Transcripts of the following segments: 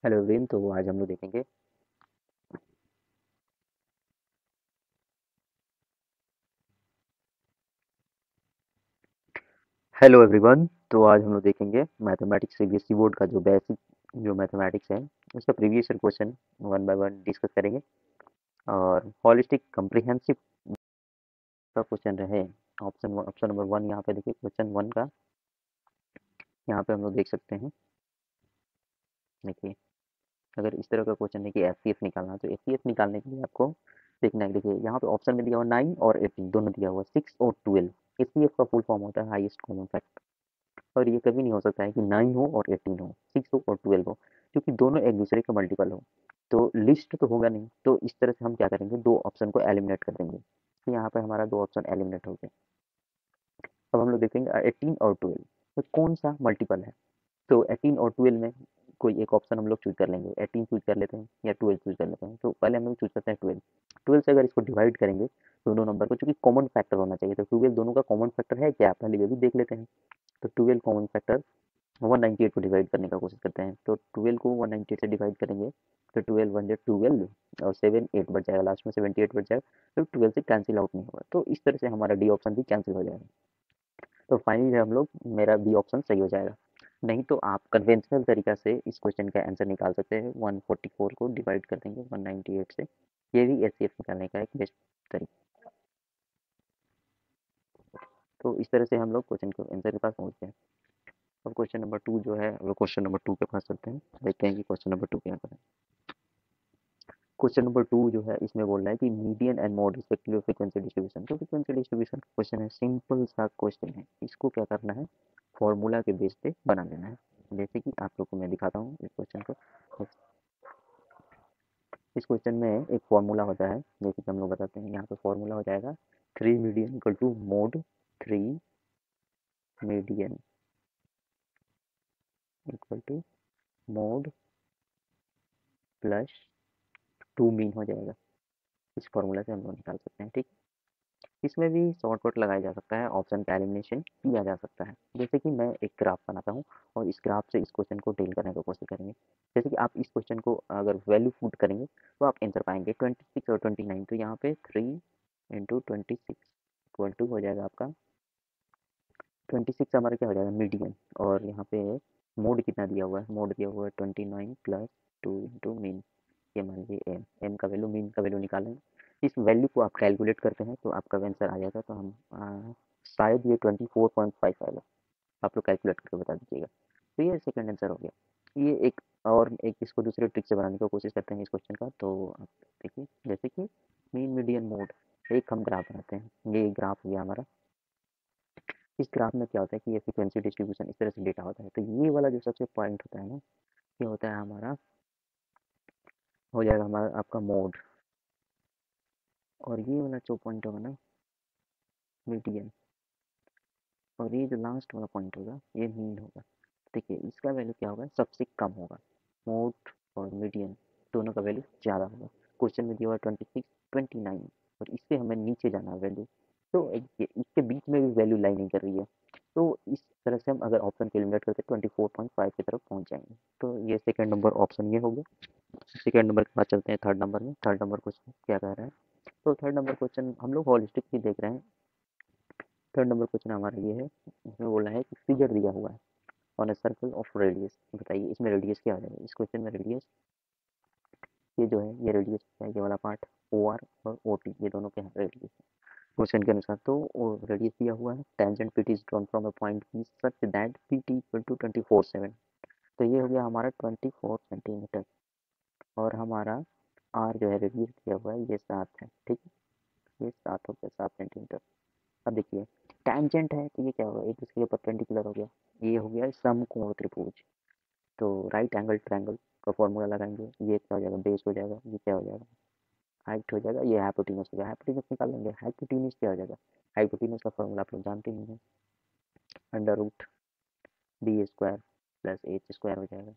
Hello everyone. तो आज हम लोग देखेंगे हेलो एवरीवन। तो आज हम लोग देखेंगे मैथमेटिक्स सीबीएसई बोर्ड का जो बेसिक जो मैथमेटिक्स है उसका previous year question one by one discuss करेंगे। और हॉलिस्टिक कम्प्रिहेंसिव का क्वेश्चन रहे। ऑप्शन नंबर वन यहाँ पे देखिए, क्वेश्चन वन का यहाँ पे हम लोग देख सकते हैं। देखिए, अगर इस तरह का क्वेश्चन है कि एचसीएफ निकालना, तो एचसीएफ निकालने के लिए आपको देखना है। देखिए यहाँ पे ऑप्शन में दिया हुआ 9 और 18 दोनों दिया हुआ, 6 और 12। एचसीएफ का फुल फॉर्म होता है हाईएस्ट कॉमन फैक्टर। और ये कभी नहीं हो सकता है कि 9 हो और 18 हो, 6 हो और 12 हो, क्योंकि दोनों एक दूसरे के मल्टीपल हो। तो लिस्ट तो होगा नहीं। तो इस तरह से हम क्या करेंगे, दो ऑप्शन को एलिमिनेट कर देंगे। तो यहाँ पे हमारा दो ऑप्शन एलिमिनेट हो गए। अब हम लोग देखेंगे 18 और 12 तो कौन सा मल्टीपल है। तो 18 और 12 में कोई एक ऑप्शन हम लोग चूज कर लेंगे। 18 चूज कर लेते हैं या 12 चूज कर लेते हैं। तो पहले हम लोग चूज करते हैं 12। 12 से अगर इसको डिवाइड करेंगे दोनों नंबर को, चूंकि कॉमन फैक्टर होना चाहिए, तो 12 दोनों का कॉमन फैक्टर है क्या, पहले ये भी देख लेते हैं। तो 12 कॉमन फैक्टर 198 को डिवाइड करने का कोशिश करते हैं। तो 12 को 198 से डिवाइड करेंगे तो 12 वन जा 12 और 7 8 बच जाएगा, लास्ट में 78 बच जाएगा। तो 12 से कैंसिल आउट नहीं होगा, तो इस तरह से हमारा डी ऑप्शन भी कैंसिल हो जाएगा। तो फाइनली हम लोग, मेरा बी ऑप्शन सही हो जाएगा। नहीं तो आप कन्वेंशनल तरीका से इस क्वेश्चन का आंसर निकाल सकते हैं। 144 को डिवाइड कर देंगे 198 से। ये भी एचसीएफ निकालने का एक बेस्ट तरीका। तो इस तरह से हम लोग क्वेश्चन को आंसर के पास पहुंचते हैं। अब क्वेश्चन नंबर टू जो है, वो क्वेश्चन नंबर टू के पास चलते हैं, देखते हैं कि क्वेश्चन नंबर टू क्या करें। क्वेश्चन नंबर टू जो है, इसमें बोल रहा है कि median and mode respective frequency distribution. तो फ्रीक्वेंसी डिस्ट्रीब्यूशन का क्वेश्चन है, सिंपल सा क्वेश्चन है। इसको क्या करना है, फॉर्मूला के बेस पे बना लेना है। जैसे कि आप लोग को मैं दिखाता हूँ इस क्वेश्चन को। इस क्वेश्चन में एक फॉर्मूला होता है, जैसे कि हम लोग बताते हैं। यहाँ पे फॉर्मूला हो जाएगा 3 median equal to mode 3 median equal to mode plus 2 mean हो जाएगा। इस फॉर्मूला से हम लोग निकाल सकते हैं, ठीक। इसमें भी शॉर्टकट लगाया जा सकता है, ऑप्शन का एलिमिनेशन किया जा सकता है। जैसे कि मैं एक ग्राफ बनाता हूँ और इस ग्राफ से इस क्वेश्चन को डील करने की कोशिश करेंगे। जैसे कि आप इस क्वेश्चन को अगर वैल्यू पुट करेंगे तो आप आंसर पाएंगे 26 और 29। तो यहाँ पे 3 × 26 इक्वल टू हो जाएगा आपका 26। हमारा क्या हो जाएगा, मीडियन। और यहाँ पे मोड कितना दिया हुआ है, मोड दिया हुआ है 29 प्लस 2 इंटू मीन। ये मान लीजिए एम, एम का वैल्यू, मीन का वैल्यू निकालें। इस वैल्यू को आप कैलकुलेट करते हैं तो आपका आंसर आ जाएगा। तो हम शायद ये 24.5 आएगा। आप लोग कैलकुलेट करके बता दीजिएगा। तो ये सेकंड आंसर हो गया। ये एक और एक इसको दूसरे ट्रिक से बनाने की कोशिश करते हैं इस क्वेश्चन का। तो आप देखिए, जैसे कि मीन मीडियन मोड, एक हम ग्राफ बनाते हैं। ये ग्राफ हो गया हमारा। इस ग्राफ में क्या होता है कि ये फ्रीक्वेंसी डिस्ट्रीब्यूशन इस तरह से डेटा होता है। तो ये वाला जो सबसे पॉइंट होता है ना, ये होता है हमारा, हो जाएगा हमारा आपका मोड। और ये वाला जो पॉइंट होगा ना, मीडियन। और ये जो लास्ट वाला पॉइंट होगा ये मीन होगा। देखिए इसका वैल्यू क्या होगा, सबसे कम होगा। मोड और मीडियन दोनों का वैल्यू ज़्यादा होगा। क्वेश्चन में दिया हुआ 26 29, और इससे हमें नीचे जाना है वैल्यू। तो इसके बीच में भी वैल्यू लाई नहीं कर रही है। तो इस तरह से हम अगर ऑप्शन को एलिमिनेट करके 24.5 की तरफ पहुंच जाएंगे। तो ये सेकंड नंबर ऑप्शन ये हो गया। सेकंड नंबर के बाद चलते हैं थर्ड नंबर में। थर्ड नंबर क्वेश्चन क्या कह रहा है। तो थर्ड नंबर क्वेश्चन हम लोग हॉलिस्टिक भी देख रहे हैं। थर्ड नंबर क्वेश्चन हमारा ये है, इसमें बोला है कि फिगर दिया हुआ है on a circle of radius. बताइए इसमें रेडियस क्या आ जाएगा। इस क्वेश्चन में रेडियस, ये जो है ये रेडियस है, ये वाला पार्ट ओ आर और ओ टी, ये दोनों के रेडियस है क्वेश्चन के अनुसार। तो रेडियस दिया हुआ है, tangent P T is drawn from a point P such that P T equal to 24/7। तो ये हो गया हमारा 24 सेंटीमीटर। और हमारा आर जो है रेडियस दिया हुआ है, ये 7 है, ठीक है। ये 7 हो गया, 7 सेंटीमीटर। अब देखिए टेंजेंट है तो ये क्या होगा, एक दूसरे के परपेंडिकुलर हो गया। ये हो गया समकोण त्रिभुज। तो राइट एंगल ट्रायंगल का फॉर्मूला लगाएंगे। ये क्या हो जाएगा, बेस हो जाएगा। ये क्या हो जाएगा, हाइट हो जाएगा। ये हाइपोटेन्यूज हो जाएगा, हाइपोटेन्यूज निकाल लेंगे। हाइपोटेन्यूज क्या हो जाएगा, हाइपोटेन्यूज का फॉर्मूला आप लोग जानते ही हैं, under root B square plus H square हो जाएगा।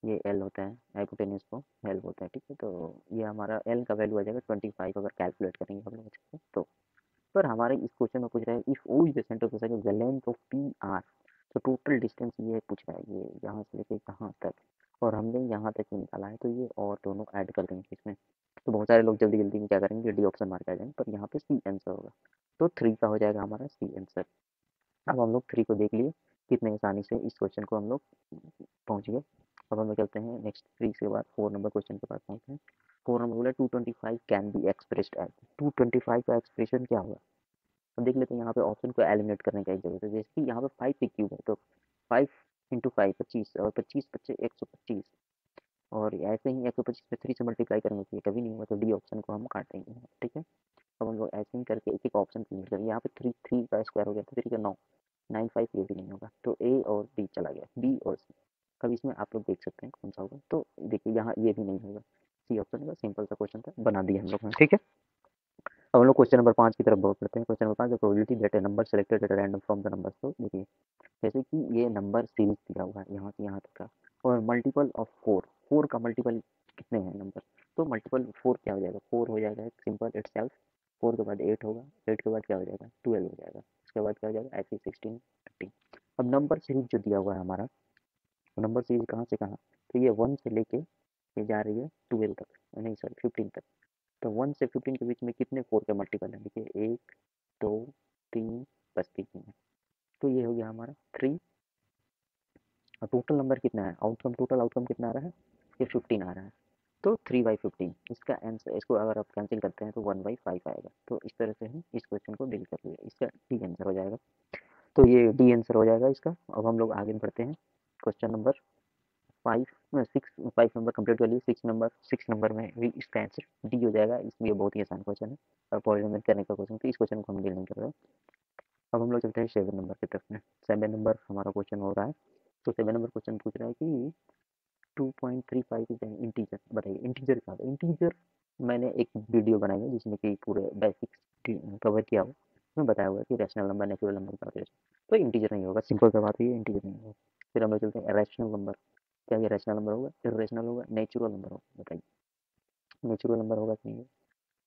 ये एल होता है, हाइपोटेन्यूज को एल बोलते हैं, ठीक है। तो ये हमारा एल का वैल्यू आ जाएगा 25 अगर कैलकुलेट करेंगे हम लोग अच्छे से तो। पर हमारे इस क्वेश्चन में पूछ रहा है if O is the centre of the circle the length of P R. तो टोटल डिस्टेंस ये पूछ रहा है, ये यहाँ से लेके कहाँ तक। और हमने यहाँ तक ही निकाला है, तो ये और दोनों ऐड कर देंगे इसमें। तो बहुत सारे लोग जल्दी जल्दी में क्या करेंगे, डी ऑप्शन मार के आ जाएंगे, पर यहाँ पे सी आंसर होगा। तो 3 का हो जाएगा हमारा सी आंसर। अब हम लोग 3 को देख लिए, कितने आसानी से इस क्वेश्चन को हम लोग पहुँच गए। अब हम लोग चलते हैं नेक्स्ट 3 के बाद 4 नंबर क्वेश्चन के पास पहुँचते हैं। 4 नंबर बोला 225 कैन बी एक्सप्रेस्ड एज। 225 का एक्सप्रेशन क्या होगा, अब देख लेते हैं। यहाँ पे ऑप्शन को एलिमिनेट करने का एक जरूरत है, जैसे कि यहाँ पे 5 की क्यूब है, तो 5 इंटू 5 25, और 25 बच्चे 125, और ऐसे ही 125 पे 3 से मल्टीप्लाई करेंगे तो ये कभी नहीं होगा, तो डी ऑप्शन को हम काटेंगे, ठीक है। अब हम लोग ऐसे ही करके एक एक ऑप्शन क्लियर करेंगे। यहाँ पे 3 3 का स्क्वायर हो गया, तो 3 का 9, 9 5 ये भी नहीं होगा, तो ए और डी चला गया, बी और सी। अब इसमें आप लोग देख सकते हैं कौन सा होगा, तो देखिए यहाँ ये भी नहीं होगा, सी ऑप्शन होगा। सिंपल सा क्वेश्चन था, बना दिया हम लोग ने, ठीक है। अब हम लोग क्वेश्चन नंबर 5 की तरफ बहुत पढ़ते हैं। Question number 5, the probability that A number selected at random from the numbers. तो देखिए जैसे कि ये नंबर सीरीज दिया हुआ है यहाँ से यहाँ तक का, और मल्टीपल ऑफ 4, 4 का मल्टीपल कितने हैं नंबर, तो मल्टीपल 4 क्या हो जाएगा, 4 हो जाएगा सिंपल इट सेल्फ। 4 के बाद 8 होगा, 8 के बाद क्या हो जाएगा 12 हो जाएगा, उसके बाद क्या हो जाएगा ऐसे 16 18। अब नंबर सीरीज जो दिया हुआ है हमारा, तो नंबर सीरीज कहाँ से कहाँ, तो ये 1 से लेके ये जा रही है 12 तक, नहीं सॉरी 15 तक। तो 1 से 15 के बीच में कितने 4 के मल्टीपल हैं, देखिए 1 2 3, बस 3 है, तो ये हो गया हमारा 3। और टोटल नंबर कितना है, आउटकम टोटल आउटकम कितना आ रहा है, ये 15 आ रहा है, तो 3/15। इसका आंसर, इसको अगर आप कैंसिल करते हैं तो 1/5 आएगा। तो इस तरह से हम इस क्वेश्चन को डील कर लिए, इसका डी आंसर हो जाएगा। तो ये डी आंसर हो जाएगा इसका। अब हम लोग आगे बढ़ते हैं। क्वेश्चन नंबर 5 6 5 नंबर कंप्लीट कर लिए। 6 नंबर में भी इसका आंसर डी हो जाएगा। इसलिए बहुत ही आसान क्वेश्चन है, और पॉलिनोमियल करने का क्वेश्चन, तो इस क्वेश्चन को हम डील नहीं कर रहे। अब हम लोग चलते हैं 7 नंबर की तरफ में। 7 नंबर हमारा क्वेश्चन हो रहा है। तो 7 नंबर क्वेश्चन पूछ रहा है कि 2.35 इज एन इंटीजर। बताइए इंटीजर क्या होता है। इंटीजर मैंने एक वीडियो बनाई है जिसमें कि पूरे बेसिक्स कवर किया हुआ, उसमें बताया हुआ है कि रैशनल नंबर नेचुरल नंबर क्या होता है। तो इंटीजर नहीं होगा, सिंपल सा बात है, ये इंटीजर नहीं होगा। फिर हम लोग चलते हैं रैशनल नंबर। क्या ये रैशनल नंबर होगा, इरेशनल होगा, नेचुरल नंबर होगा, बताइए नेचुरल नंबर होगा कि नहीं।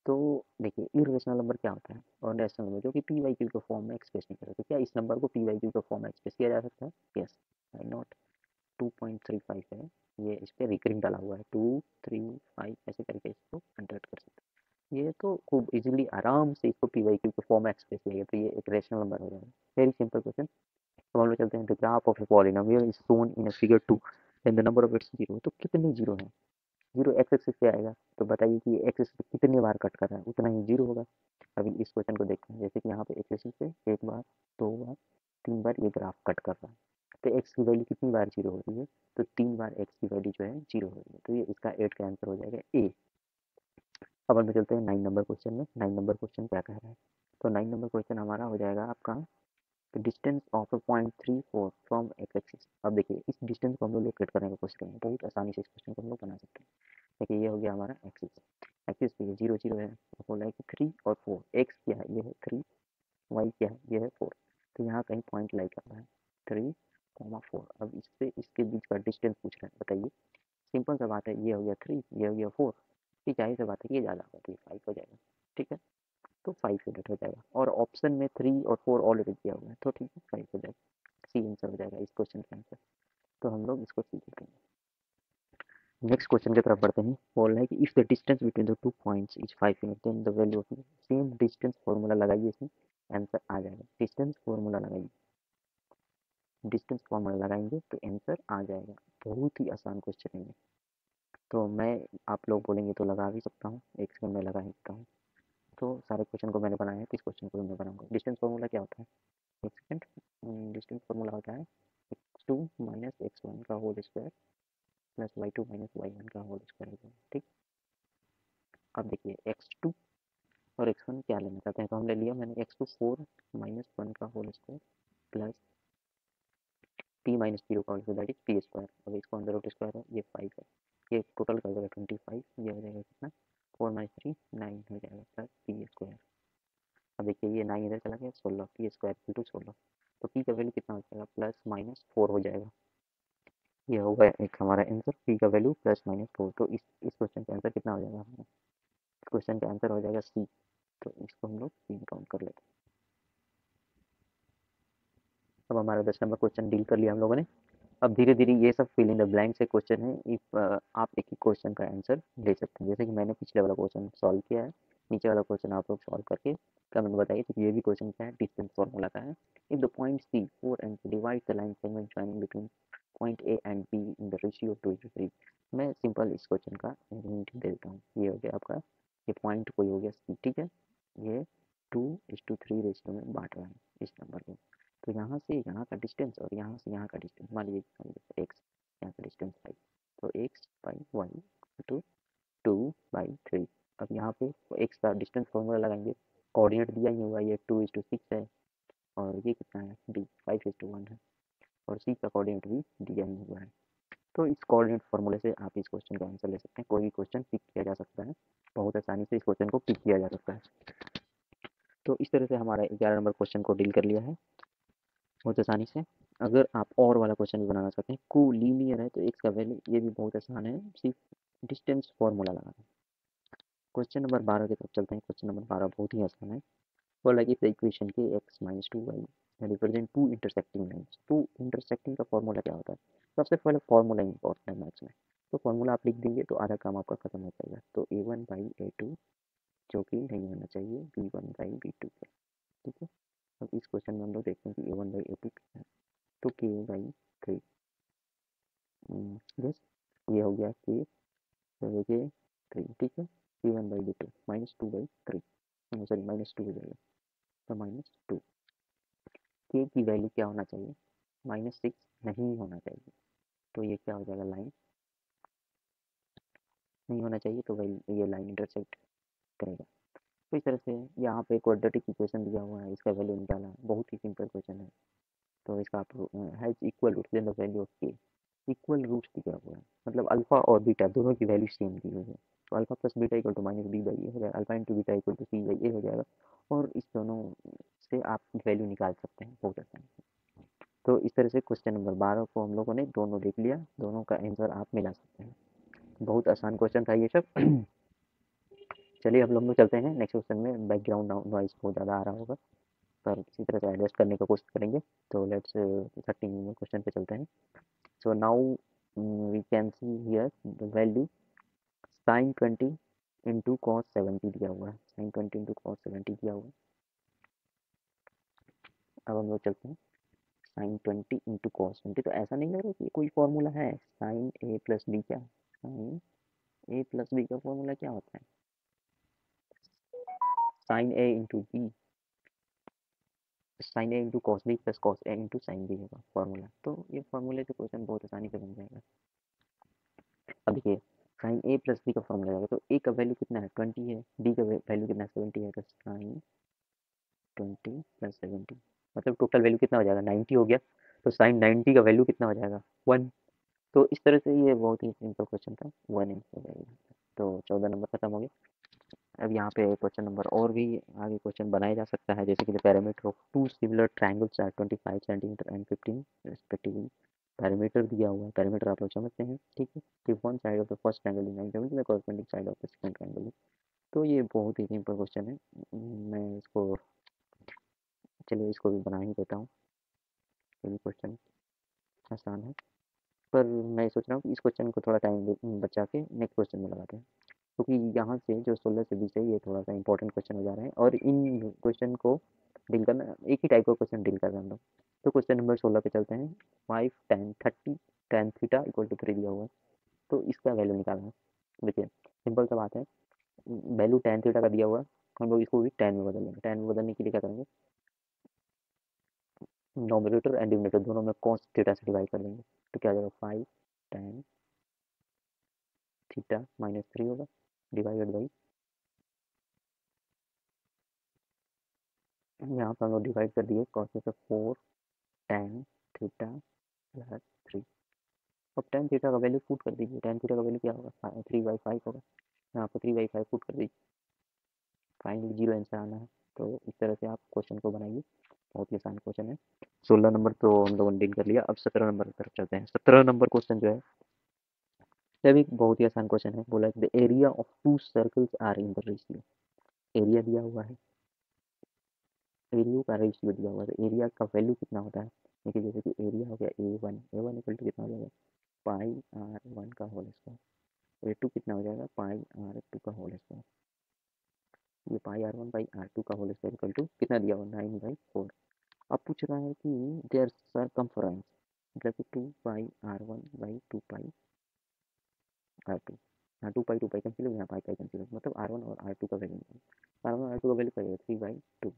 तो देखिए इरेशनल नंबर क्या होता है, और रैशनल नंबर जो कि पी वाई क्यू के फॉर्म में एक्सप्रेस नहीं करते, क्या इस नंबर को पी वाई क्यू के फॉर्म में एक्सप्रेस किया जा सकता है, यस, आई नॉट। 2.35 है, ये इस पर रिकरिंग डाला हुआ है, 2 3 5 ऐसे करके इसको कंडक्ट कर सकते हैं। ये तो खूब इजीली आराम से इसको पी वाई क्यू के फॉर्म में एक्सप्रेस किया गया, तो ये एक रेशनल नंबर हो जाएगा। Very simple question. अब हम लोग चलते हैं, the graph of a polynomial is shown in a figure 2 and the number of its zero. तो कितने जीरो हैं, जीरो एक्स एक्सिस पे आएगा, तो बताइए कि एक्स एक्सिस पे कितनी बार कट कर रहा है, उतना ही जीरो होगा। अभी इस क्वेश्चन को देखते हैं, जैसे कि यहाँ पे एक्स एक्सिस पे 1 बार 2 बार 3 बार ये ग्राफ कट कर रहा है, तो एक्स की वैल्यू कितनी बार जीरो हो रही है, तो 3 बार एक्स की वैल्यू जो है जीरो हो रही है, तो ये इसका 8 का आंसर हो जाएगा ए। अब हम चलते हैं 9 नंबर क्वेश्चन में। 9 नंबर क्वेश्चन क्या कह रहा है, तो 9 नंबर क्वेश्चन हमारा हो जाएगा आपका, the distance of 0.34 from x axis. अब देखिए इस डिस्टेंस को हम लोग लोकेट करने की कोशिश करेंगे, बहुत आसानी से इस क्वेश्चन को हम लोग बना सकते हैं। देखिए ये हो गया हमारा एक्सिस, एक्सिस पे ये जीरो जीरो है, तो बोला है कि 3 और 4, एक्स क्या है ये है 3, वाई क्या है ये है 4, तो यहाँ कहीं पॉइंट लाई कर रहा है 3, 4। अब इससे इसके बीच का डिस्टेंस पूछ रहा है, बताइए। सिंपल सा बात है, ये हो गया 3, ये हो गया 4, ठीक है, जाहिर सी बात है ये ज़्यादा होगा, तो ये 5 हो जाएगा, ठीक है। तो 5 यूनिट हो जाएगा, और ऑप्शन में 3 और 4 ऑलरेडी दिया हुआ है, तो ठीक है 5 हो जाएगा, सी आंसर हो जाएगा इस क्वेश्चन का आंसर। तो हम लोग इसको सी लिखेंगे। नेक्स्ट क्वेश्चन की तरफ बढ़ते हैं। बोल रहा है कि if the distance between the 2 points is 5 unit then the value of same distance formula लगाइए, इसमें आंसर आ जाएगा। डिस्टेंस फार्मूला लगाइए, डिस्टेंस फार्मूला लगाएंगे तो आंसर आ जाएगा। बहुत ही आसान क्वेश्चन है ये, तो मैं, आप लोग बोलेंगे तो लगा भी सकता हूँ, एक सेकंड में लगा सकता हूँ। तो सारे क्वेश्चन को मैंने बनाया है, तो इस क्वेश्चन को भी मैं बनाऊंगा। डिस्टेंस फार्मूला क्या होता है, एक सेकंड। डिस्टेंस फार्मूला होता है x2 माइनस x1 का whole square plus y2 minus y1 का होल स्क्वायर, ठीक। अब देखिए x2 और x1 क्या लेना चाहते हैं, तो हमने लिया, मैंने x2 4 माइनस 1 का whole square plus p minus 0 का whole square, that is p square. अब इसको अंदर रूट स्क्वायर है, ये 5 है, ये टोटल कर देगा 25, ये हो जाएगा कितना 4 माइनस 3 9 हो जाएगा प्लस p स्क्वायर। अब देखिए ये 9 इधर चला गया, 16 p स्क्वायर इंटू 16, तो p का वैल्यू कितना हो जाएगा प्लस माइनस 4 हो जाएगा। ये होगा एक हमारा आंसर, p का वैल्यू प्लस माइनस 4। तो इस क्वेश्चन का आंसर कितना हो जाएगा हमारा, इस क्वेश्चन का आंसर हो जाएगा सी। तो इसको हम लोग सी काउंट कर लेते हैं। अब हमारा 10 नंबर क्वेश्चन डील कर लिया हम लोगों ने। अब धीरे धीरे ये सब फिल इन द ब्लैंक से क्वेश्चन है, इफ आप एक ही क्वेश्चन का आंसर ले सकते हैं। जैसे कि मैंने पिछले वाला क्वेश्चन सॉल्व किया है, नीचे वाला क्वेश्चन आप लोग सॉल्व करके कमेंट बताइए। तो ये भी क्वेश्चन क्या है, डिस्टेंस फॉर्मूला का है। If the point C 4 and divide the line segment joining between point A and B in the ratio 2:3। मैं सिंपल इस क्वेश्चन का हिंट दे देता हूँ। ये हो गया आपका, ये पॉइंट कोई हो गया सी, ठीक है, ये 2:3 रेशियो में बांट रहा है इस नंबर को। तो यहाँ से यहाँ का डिस्टेंस और यहाँ से यहाँ का डिस्टेंस, मान लीजिए एक्स, यहाँ का डिस्टेंस वाई, तो एक्स बाई वाई टू 2/3। अब यहाँ पे एक्स का डिस्टेंस फॉर्मूला लगाएंगे, कोऑर्डिनेट दिया ही हुआ, ये 2:6 है, और ये कितना है डी 5:1 है, और सी का कोऑर्डिनेट भी दिया ही हुआ है। तो इस कोऑर्डिनेट फॉर्मूले से आप इस क्वेश्चन का आंसर ले सकते हैं। कोई भी क्वेश्चन पिक किया जा सकता है, बहुत आसानी से इस क्वेश्चन को पिक किया जा सकता है। तो इस तरह से हमारा 11 नंबर क्वेश्चन को डील कर लिया है बहुत आसानी से। अगर आप और वाला क्वेश्चन भी बनाना चाहते हैं, को लीनियर है, तो एक्स का वैल्यू, ये भी बहुत आसान है, सिर्फ डिस्टेंस फॉर्मूला लगाना है। क्वेश्चन नंबर 12 की तरफ चलते हैं। क्वेश्चन नंबर 12 बहुत ही आसान है। बोला कि द इक्वेशन के x-2y represent two intersecting lines. Two intersecting का फॉर्मूला क्या होता है? सबसे पहले फॉर्मूला इंपॉर्टेंट है मैथ्स में, तो फॉर्मूला आप लिख देंगे तो आधा काम आपका खत्म हो जाएगा। तो a1/a2 जो कि नहीं होना चाहिए b1/b2 का, ठीक है। अब इस क्वेश्चन में हम लोग देखते हैं कि a1/a2 क्या है, तो k/3, यस, ये हो गया k/3, ठीक है। b1/b2 -2/3, सॉरी -2 हो जाएगा, तो -2। के की वैल्यू क्या होना चाहिए, -6 नहीं होना चाहिए, तो ये क्या हो जाएगा, लाइन नहीं होना चाहिए, तो वही ये लाइन इंटरसेक्ट करेगा। तो इस तरह से यहाँ पे क्वाड्रेटिक इक्वेशन दिया हुआ है, इसका वैल्यू निकालना है, बहुत ही सिंपल क्वेश्चन है। तो इसका आप has equal root then the value of K, equal root दिया हुआ है, मतलब अल्फा और बीटा दोनों की वैल्यू सेम दी हुई है। तो alpha plus beta equal to -b/a हो जाएगा, alpha into beta equal to c/a हो जाएगा, और इस दोनों से आप वैल्यू निकाल सकते हैं बहुत आसानी से। तो इस तरह से क्वेश्चन नंबर 12 को हम लोगों ने दोनों देख लिया, दोनों का आंसर आप मिला सकते हैं। बहुत आसान क्वेश्चन था ये सब। चलिए अब हम लोग चलते हैं नेक्स्ट क्वेश्चन में। बैकग्राउंड नॉइज बहुत ज़्यादा आ रहा होगा, पर किसी तरह से एडजस्ट करने की कोशिश करेंगे। तो लेट्स 13 क्वेश्चन पे चलते हैं। So now we can see here the value sine 20 into cos 70 दिया हुआ है, साइन 20 इंटू कॉस 70 दिया हुआ है। अब हम लोग चलते हैं साइन 20 इंटू कॉस 20, तो ऐसा नहीं लग रहा कि कोई फॉर्मूला है, साइन ए प्लस बी, क्या साइन ए प्लस बी का फॉर्मूला क्या होता है, sine A into B, sine A into cos B plus cos A into sine B होगा फॉर्मूला। तो ये फॉर्मूले से क्वेश्चन बहुत आसानी से बन जाएगा। अब देखिए साइन ए प्लस बी का फॉर्मूला आएगा, तो ए का वैल्यू कितना है 20 है, बी का वैल्यू कितना है 70 है, तो साइन 20 प्लस 70, मतलब टोटल वैल्यू कितना हो जाएगा 90 हो गया। तो साइन 90 का वैल्यू कितना हो जाएगा 1। तो इस तरह से ये बहुत ही सिंपल क्वेश्चन था, 1 आंसर हो जाएगा। तो 14 नंबर खत्म हो गया। अब यहाँ पे क्वेश्चन नंबर और भी आगे क्वेश्चन बनाया जा सकता है, जैसे कि the parameter of two similar triangles are 25 centimetre and 15 respectively. Parameter दिया हुआ है, पैरामीटर आप लोग समझते हैं, ठीक है। If one side of the first triangle is 970, the corresponding side of the second triangle. तो ये बहुत ही सिंपल क्वेश्चन है, मैं इसको, चलिए इसको भी बना ही देता हूँ। ये भी क्वेश्चन आसान है, पर मैं सोच रहा हूँ कि इस क्वेश्चन को थोड़ा टाइम बचा के नेक्स्ट क्वेश्चन में लगाते हैं, क्योंकि यहाँ से जो 16 से 20 है ये थोड़ा सा इंपॉर्टेंट क्वेश्चन हो जा रहे हैं, और इन क्वेश्चन को डील करना, एक ही टाइप का क्वेश्चन डील कर रहे हैं हम लोग। तो क्वेश्चन नंबर 16 पे चलते हैं। 5 tan 30 tan theta equal to 3 दिया हुआ है, तो इसका वैल्यू निकालना है। देखिए सिंपल सा बात है, वैल्यू tan थीटा का दिया हुआ है, हम लोग इसको भी tan में बदल लेंगे। tan में बदलने के लिए क्या करेंगे, नोमिनेटर एंड डिनोमिनेटर दोनों में cos थीटा से डिवाइड कर देंगे, तो क्या आ जाएगा 5 tan थीटा -3 होगा, डिवाइडेड बाई, यहाँ पर हम लोग डिवाइड कर दिए cos से 4 tan थीटा प्लस 3। अब tan थीटा का वैल्यू पुट कर दीजिए, tan थीटा का वैल्यू क्या होगा 3/5 होगा, यहाँ पर 3/5 पुट कर दीजिए, फाइनली 0 आंसर आना है। तो इस तरह से आप क्वेश्चन को बनाइए, बहुत ही आसान क्वेश्चन है। 16 नंबर तो हम लोगों ने डील कर लिया। अब 17 नंबर की तरफ चलते हैं। 17 नंबर क्वेश्चन जो है, यह भी बहुत ही आसान क्वेश्चन है। बोला the area of two circles are in the ratio, area दिया हुआ है, एरिया का रेशियो दिया हुआ है, तो एरिया का वैल्यू कितना होता है। देखिए जैसे कि एरिया हो गया ए वन इक्वल टू कितना हो जाएगा, पाई आर वन का होल स्क्वायर। ए टू कितना हो जाएगा, पाई आर टू का होल स्क्वायर। ये pi r one by r two का होल स्क्वायर इक्वल टू कितना दिया हुआ, 9/4। अब पूछ रहा है कि देयर सरकमफ्रेंस, मतलब कि 2 पाई r1 बाई 2 पाई r2। हाँ 2 पाई कैंसिल हो, यहाँ पाई कैंसिल हो, मतलब r1 और r2 का वैल्यू, r1 और r2 का वैल्यू क्या है, 3/2।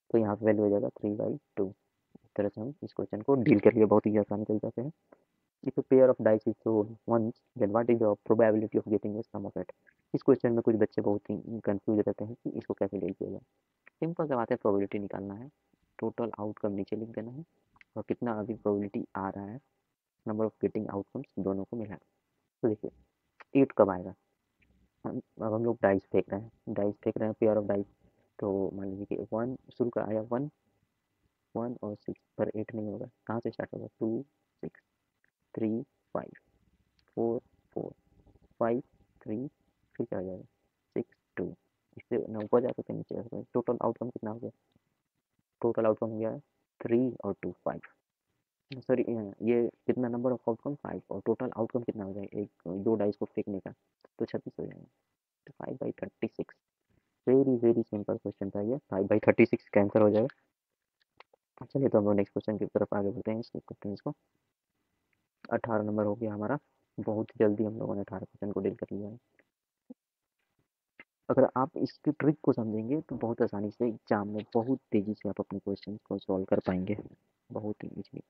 तो यहाँ पे वैल्यू हो जाएगा 3/2। इस तरह से हम इस क्वेश्चन को डील कर लिए बहुत ही आसानी तरीके से। If a pair of dice is thrown once, then what is the probability of getting the sum of it. इस क्वेश्चन में कुछ बच्चे बहुत ही कंफ्यूज रहते हैं कि इसको कैसे डील किया जाए। सिंपल सा बात है, प्रोबेबिलिटी निकालना है, टोटल आउटकम नीचे लिख देना है, और कितना अभी प्रोबेबिलिटी आ रहा है, नंबर ऑफ गेटिंग आउटकम्स दोनों को मिला। तो देखिए 8 कब आएगा, अब हम लोग डाइस फेंक रहे हैं पेयर ऑफ डाइस। तो मान लीजिए कि वन शुरू का आया, वन वन और 6 पर 8 नहीं होगा, कहाँ से स्टार्ट होगा, 2 6 3 5 4 4 5 3, फिर क्या हो जाएगा 6 2। इससे ना ऊपर जा सकते नीचे जा सकते। टोटल आउटकम कितना हो गया, टोटल आउटकम हो गया 3 और 2 5। सॉरी, ये कितना नंबर ऑफ आउटकम 5, और टोटल आउटकम कितना हो जाएगा, एक दो डाइस को फेंकने का, तो 36 हो जाएगा। तो 5/36। वेरी वेरी सिंपल क्वेश्चन था ये, 5/36 का आंसर हो जाएगा। चलिए तो हम लोग नेक्स्ट क्वेश्चन की तरफ आगे बढ़ते हैं, इसको करते हैं इसको। 18 नंबर हो गया हमारा, बहुत जल्दी हम लोगों ने 18 क्वेश्चन को डील कर लिया है। अगर आप इसकी ट्रिक को समझेंगे तो बहुत आसानी से एग्जाम में बहुत तेजी से आप अपने क्वेश्चन को सॉल्व कर पाएंगे, बहुत ही ईजिली।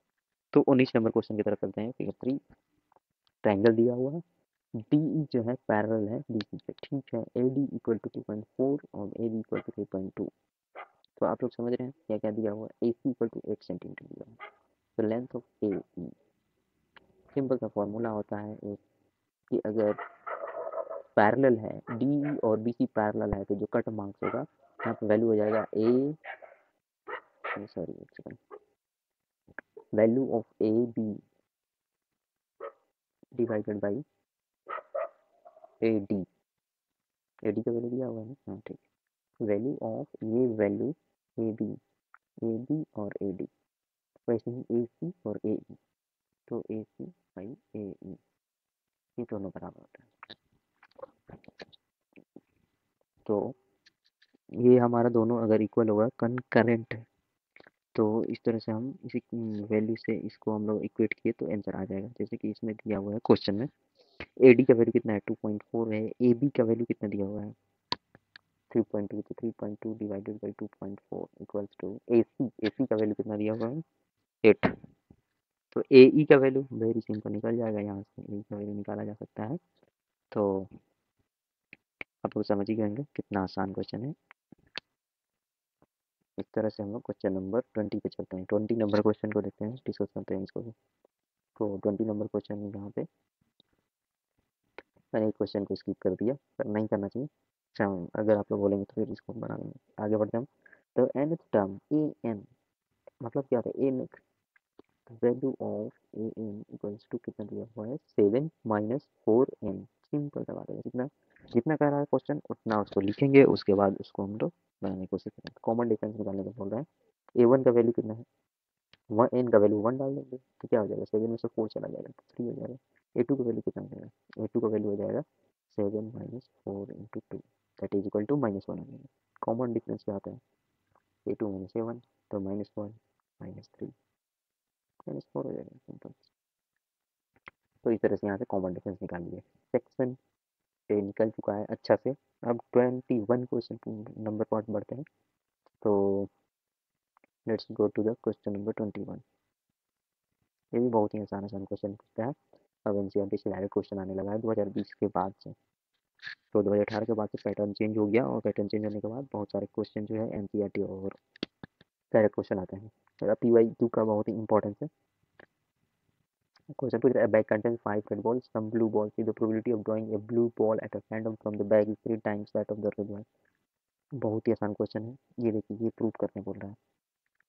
तो 19 नंबर क्वेश्चन की तरफ चलते हैं। फिगर 3, ट्रायंगल दिया हुआ है, डी जो है पैरेलल है बीसी से, ठीक है। ए डी इक्वल टू 2.4 और ए बी इक्वल टू 3.2। तो आप लोग समझ रहे हैं क्या क्या दिया हुआ है, ए सी इक्वल टू 8 सेंटीमीटर दिया है। तो length of A E, simple सा फॉर्मूला होता है एक, कि अगर पैरेलल है, डी और बी सी पैरेलल है, तो जो कट मार्क्स होगा यहाँ पे वैल्यू हो जाएगा ए, सॉरी एक second, value of A B divided by A D. A D का वैल्यू दिया हुआ है ना, हाँ ठीक। वैल्यू ऑफ ये वैल्यू ए बी और ए डी, वैसे ही ए सी और ए ई, तो ए सी बाई ए ई, ये दोनों बराबर होता है। तो ये हमारा दोनों अगर इक्वल होगा, कंकरेंट है, तो इस तरह से हम इसी वैल्यू से इसको हम लोग इक्वेट किए तो आंसर आ जाएगा। जैसे कि इसमें दिया हुआ है क्वेश्चन में, ए डी का वैल्यू कितना है 2.4 है, ए बी का वैल्यू कितना दिया हुआ है 3.2, तो 3.2 डिवाइडेड बाई 2.4 इक्वल्स टू ए सी का वैल्यू कितना दिया हुआ है 8। तो ए ई का वैल्यू वेरी सिंपल निकल जाएगा, यहाँ से ए का वैल्यू निकाला जा सकता है। तो आप लोग समझ ही गए कितना आसान क्वेश्चन है। इस तरह से हम लोग क्वेश्चन नंबर 20 पे चलते हैं। 20 नंबर क्वेश्चन को देखते हैं, डिस्कस करते हैं इसको भी। तो 20 नंबर क्वेश्चन यहाँ पे मैंने एक क्वेश्चन को स्किप कर दिया, पर नहीं करना चाहिए। अच्छा, अगर आप लोग बोलेंगे तो फिर इसको बना लेंगे। आगे बढ़ते हैं हम। तो nth टर्म ए एन, मतलब क्या होता है, a value of a n equals to कितना दिया हुआ है 7 - 4n। सिंपल सा बात है, जितना जितना कह रहा है क्वेश्चन उतना उसको लिखेंगे, उसके बाद उसको हम लोग बनाने की कोशिश करेंगे। कॉमन डिफरेंस निकालने को बोल रहा है। ए वन का वैल्यू कितना है, वन, एन का वैल्यू 1 डाल देंगे तो क्या हो जाएगा, 7 में से 4 चला जाएगा तो 3 हो जाएगा। ए टू का वैल्यू कितना हो जाएगा, ए टू का वैल्यू हो जाएगा 7 - 4 × 2, दैट इज इक्वल टू -1 हो जाएगा। कॉमन डिफरेंस क्या आता है, ए टू -7, तो -1 -3 -4 हो जाएगा, सिंपल। तो इस तरह से यहाँ से कॉमन डिफरेंस निकाल लिए। सेक्शन पे निकल चुका है अच्छा से। अब 21 क्वेश्चन नंबर पार्ट बढ़ते हैं। तो let's go to the question number 21। ये भी बहुत ही आसान आसान क्वेश्चन पूछता है। अब एनसीईआरटी से डायरेक्ट क्वेश्चन आने लगा है 2020 के बाद से। तो 2018 के बाद से पैटर्न चेंज हो गया, और पैटर्न चेंज होने के बाद बहुत सारे क्वेश्चन जो है एनसीईआरटी और डायरेक्ट क्वेश्चन आते हैं। तो PY2 का बहुत ही इंपॉर्टेंस है। Question 2 is a bag contains 5 red balls, some blue balls. The probability of drawing a blue ball at a random from the bag is 3 times that of the red one. बहुत ही आसान question है। ये देखिए, ये prove करने बोल रहा है।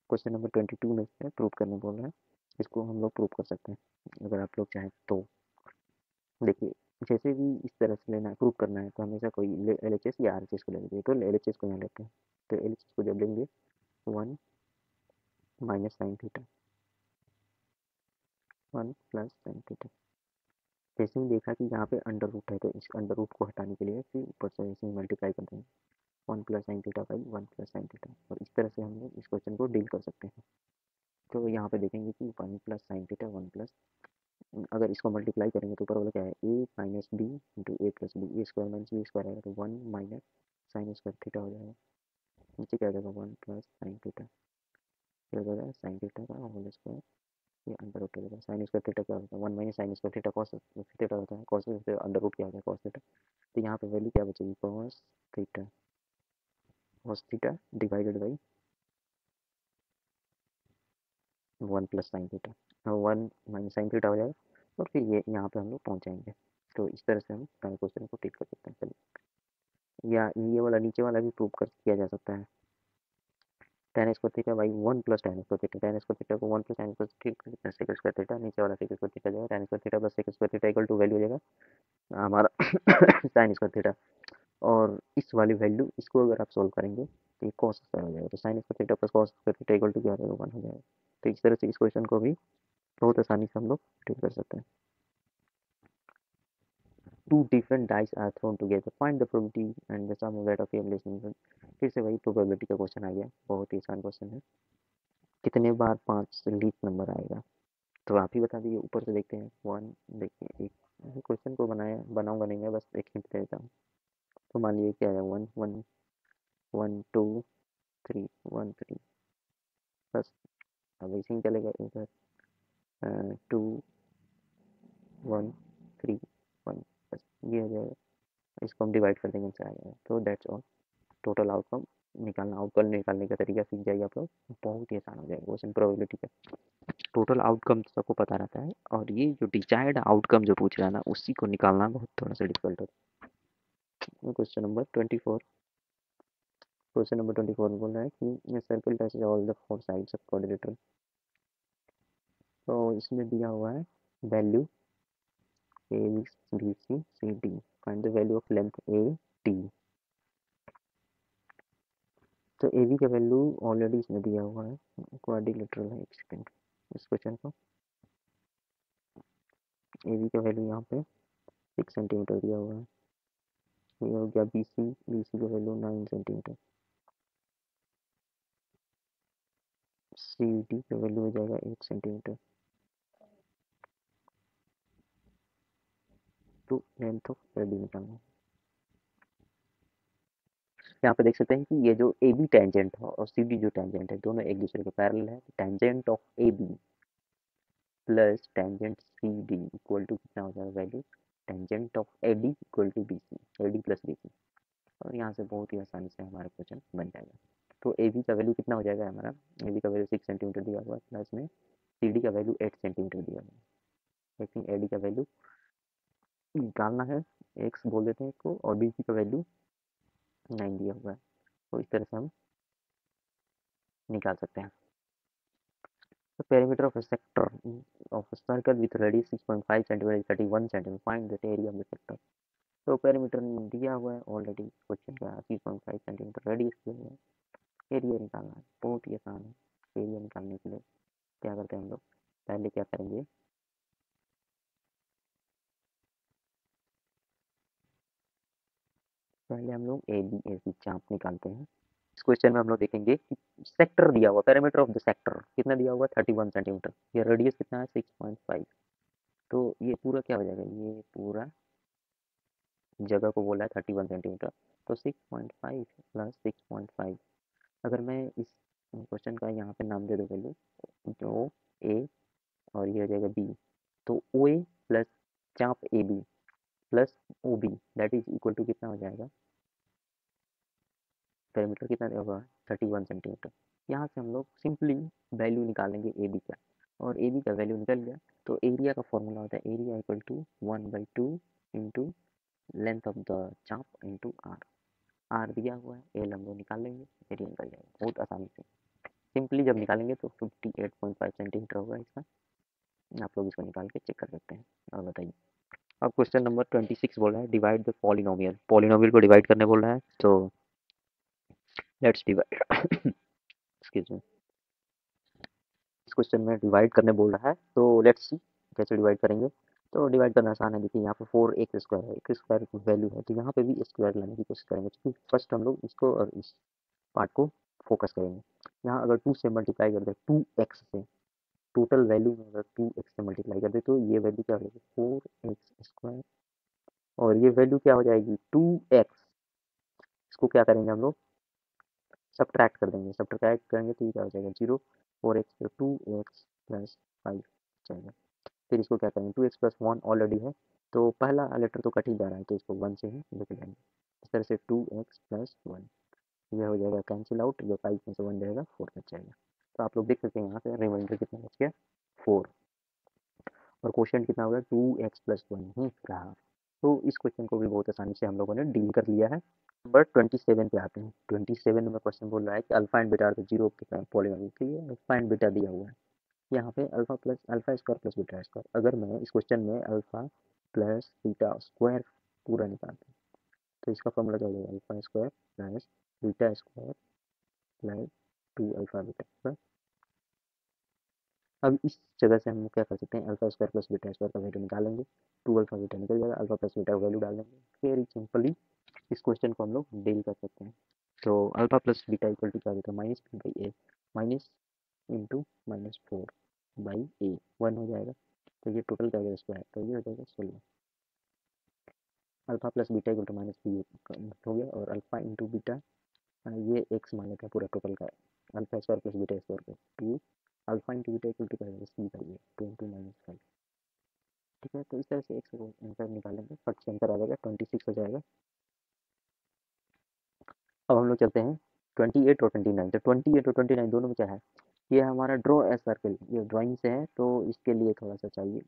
क्वेश्चन नंबर 22 में से प्रूव करने बोल रहा है। इसको हम लोग प्रूव कर सकते हैं अगर आप लोग चाहें तो। देखिए जैसे भी इस तरह से लेना है, प्रूव करना है, तो हमेशा कोई एल एच एस या आर एच एस को ले लीजिए। तो एल एच एस को यहाँ लेते हैं, तो एल एच एस को जब लेंगे 1 minus sine theta, 1 plus sine theta. जैसे ही देखा कि यहाँ पे अंडर रूट है, तो इस अंडर रूट को हटाने के लिए फिर ऊपर से ऐसे ही मल्टीप्लाई कर देंगे, 1 plus sine theta by 1 plus sine theta. और इस तरह से हम लोग इस क्वेश्चन को डील कर सकते हैं। तो यहाँ पे देखेंगे कि 1 प्लस साइन थीटा 1 प्लस, अगर इसको मल्टीप्लाई करेंगे तो ऊपर वाला क्या है, ए माइनस बी इंटू ए प्लस बी, ए स्क्वायर माइनस बी स्क्वायर आएगा, तो 1 माइनस साइन स्क्वायर थीटा हो जाएगा। नीचे क्या हो जाएगा, 1 प्लस साइन थीटा, क्या हो जाएगा साइन थीटा का होल स्क्वायर, ये अंडर रूट हो जाएगा। साइन स्क्वायर थीटा क्या होता है, 1 minus sign square theta cos theta होता है, कॉस अंडर रूट क्या होता है कॉस थीटा। तो यहाँ पे वैल्यू क्या बचेगी, cos theta, cos theta divided by 1 plus sine theta, 1 minus sine theta हो जाएगा। और फिर ये यहाँ पे हम लोग पहुँच जाएंगे। तो इस तरह से हम सारे क्वेश्चन को ठीक कर सकते हैं। चलिए, या ये वाला नीचे वाला भी प्रूव कर किया जा सकता है, tan square theta by 1 plus tan square theta, tan square theta को 1 plus tan square sec square theta, नीचे वाला सेक स्क्वायर थीटा जाएगा, tan square theta plus sec square theta equal to value हो जाएगा हमारा साइन स्क्वायर थीटा। और इस वाली वैल्यू इसको अगर आप सोल्व करेंगे तो ये कॉस स्क्वायर हो जाएगा, तो sine square theta plus cos square theta equal to क्या हो जाएगा, 1 हो जाएगा। तो इस तरह से इस क्वेश्चन को भी बहुत आसानी से हम लोग ठीक कर सकते हैं। Two different dice are thrown together, find the probability and the sum of that of your relation। फिर से वही प्रोबेबिलिटी का क्वेश्चन आ गया, बहुत ही आसान क्वेश्चन है। कितने बार 5 से लीस्ट नंबर आएगा, तो आप ही बता दीजिए। ऊपर से देखते हैं 1, देखिए एक क्वेश्चन को बनाऊंगा नहीं मैं, बस एक हिंट दे देता हूँ। तो मान लीजिए क्या है, 1 1 1 2 3 1 3, बस अब इसी में चलेगा इधर 2 1 3 1, बस ये हो जाएगा। इसको हम डिवाइड कर देंगे, इनसे आ जाएगा। तो दैट्स ऑल। टोटल आउटकम निकालना, आउटकम निकालने का तरीका सीख जाइए आप लोग, बहुत ही आसान हो जाएगा क्वेश्चन प्रोबेबिलिटी का। टोटल आउटकम सबको पता रहता है, और ये जो डिजायर्ड आउटकम जो पूछ रहा है ना, उसी को निकालना बहुत थोड़ा सा डिफिकल्ट होता है। क्वेश्चन नंबर 24, क्वेश्चन नंबर 24 बोल रहा है कि circle touches all the four sides of quadrilateral. तो इसमें दिया हुआ है value A B C D, find the value of length A T. तो ए बी का वैल्यू ऑलरेडी इसमें दिया हुआ है, क्वाड्रिलेटरल है। एक सेकेंड, इस क्वेश्चन को ए बी का वैल्यू यहाँ पे 6 सेंटीमीटर दिया हुआ है। ये हो गया बी सी का वैल्यू 9 सेंटीमीटर, सी डी का वैल्यू हो जाएगा 8 सेंटीमीटर। तो लेंथ ऑफ ए डी निकालना है। यहाँ पे देख सकते हैं कि ये जो ए बी टेंजेंट है और सी डी जो टेंजेंट है, दोनों एक दूसरे के पैरेलल है। Tangent of A B plus tangent C D equal to कितना हो जाएगा value, tangent of A D equal to B C, A D plus B C. और यहाँ से बहुत ही आसानी से हमारा क्वेश्चन बन जाएगा। तो ए बी का वैल्यू कितना हो जाएगा हमारा, ए बी का वैल्यू 6 सेंटीमीटर दिया हुआ है, प्लस में सी डी का वैल्यू 8 सेंटीमीटर दिया हुआ है। लेकिन ए डी का वैल्यू निकालना है, एक्स बोल देते हैं इसको, और बी सी का वैल्यू 9 दिया हुआ है। तो इस तरह से हम निकाल सकते हैं। The perimeter of a sector of a circle with radius 6.5 cm 31 cm, find the area of the sector। तो perimeter दिया हुआ है ऑलरेडी क्वेश्चन का, 6.5 सेंटीमीटर रेडियस दिया हुआ है। एरिया निकालना है, बहुत ही आसान है। एरिया निकालने के लिए क्या करते हैं हम लोग, पहले क्या करेंगे, पहले हम लोग ए बी चाप निकालते हैं। इस क्वेश्चन में हम लोग देखेंगे कि सेक्टर दिया हुआ, पैरामीटर ऑफ द सेक्टर कितना दिया हुआ, 31 सेंटीमीटर। ये रेडियस कितना है, 6.5। तो ये पूरा क्या हो जाएगा, ये पूरा जगह को बोला है 31 सेंटीमीटर। तो 6.5 प्लस 6.5, अगर मैं इस क्वेश्चन का यहाँ पे नाम दे दूँ वैल्यू, जो ए और ये हो जाएगा बी, तो ओ ए प्लस चाप A B plus O B that is equal to कितना हो जाएगा, पैरामीटर कितना होगा, 31 सेंटीमीटर। यहाँ से हम लोग सिंपली वैल्यू निकालेंगे ए बी का, और ए बी का वैल्यू निकल गया। तो एरिया का फॉर्मूला होता है area equal to 1/2 into length of the चाप इंटू आर। आर दिया हुआ है, एल हम लोग निकाल लेंगे, एरिया निकल जाएगा बहुत आसानी से। सिंपली जब निकालेंगे तो 58.5 सेंटीमीटर होगा इसका। आप लोग इसको निकाल के चेक कर सकते हैं। और बताइए। अब क्वेश्चन नंबर 26 बोल रहा है डिवाइड द पॉलिनोमियल, पॉलिनोमियल को डिवाइड करने बोल रहा है, तो लेट्स डिवाइड एक्सक्यूज मी, इस क्वेश्चन में डिवाइड करने बोल रहा है, तो लेट्स सी कैसे डिवाइड करेंगे। तो डिवाइड करना आसान है, देखिए यहाँ पे 4x² है, एक्स स्क्वायर की वैल्यू है, तो यहाँ पे भी स्क्वायर लाने की कोशिश करेंगे, क्योंकि फर्स्ट हम लोग इसको और इस पार्ट को फोकस करेंगे। यहाँ अगर 2 से मल्टीप्लाई कर दे 2x से, टोटल वैल्यू में अगर 2x से मल्टीप्लाई कर दे तो ये वैल्यू क्या हो जाएगी 4x², और ये वैल्यू क्या हो जाएगी 2x। इसको क्या करेंगे हम लोग सब्ट्रैक्ट कर देंगे, सब्ट्रैक्ट करेंगे तो ये क्या हो जाएगा 0, 4x तो 2x प्लस 5 जाएगा। फिर इसको क्या करेंगे 2x प्लस 1 ऑलरेडी है, तो पहला लेटर तो कट ही जा रहा है, तो इसको 1 से ही लेके जाएंगे। इस तरह से 2x प्लस 1 ये हो जाएगा कैंसिल आउट, जो 5 में से 1 जाएगा 4 बच जाएगा। तो आप लोग देख सकते हैं यहाँ से रिमाइंडर कितना बच गया 4, और क्वेश्चन कितना हो गया 2x प्लस 1 ही रहा। तो इस क्वेश्चन को भी बहुत आसानी से हम लोगों ने डील कर लिया है। नंबर 27 पे आते हैं। 27 नंबर क्वेश्चन बोल रहा है कि alpha and beta are the zero polynomial, तो ये अल्फा एंड बीटा दिया हुआ है। यहाँ पे alpha plus alpha square plus beta square, अगर मैं इस क्वेश्चन में अल्फा प्लस बीटा स्क्वायर पूरा निकालता हूँ तो इसका फॉर्मूला क्या हो जाएगा alpha square plus beta square plus 2 alpha beta square. अब इस जगह से हम क्या कर सकते हैं alpha square plus beta square का वैल्यू निकालेंगे, 2 अल्फा बीटा निकल जाएगा, अल्फा प्लस बीटा का वैल्यू डाल देंगे, वेरी सिंपली इस क्वेश्चन को हम लोग डील कर सकते हैं। तो alpha plus beta equal to क्या होता है minus p by a, minus into minus 4 by a 1 हो जाएगा, तो ये टोटल क्या हो जाएगा स्क्वायर, तो ये हो जाएगा 16। Alpha plus beta equal to minus P हो गया, और अल्फा इंटू बीटा ये एक्स मान लेते हैं पूरा टोटल का, alpha square plus beta square का 2 alpha into beta equal to क्या होगा C by A 2 into minus 5। ठीक है, तो इस तरह से एक्स को आंसर निकालेंगे, फट से आंसर आ जाएगा 26 हो जाएगा। अब हम लोग चलते हैं 28 और 29, तो 28 और 29 दोनों में क्या है, ये हमारा ड्रॉ ए सर्कल, ये ड्राइंग से है, तो इसके लिए थोड़ा सा चाहिए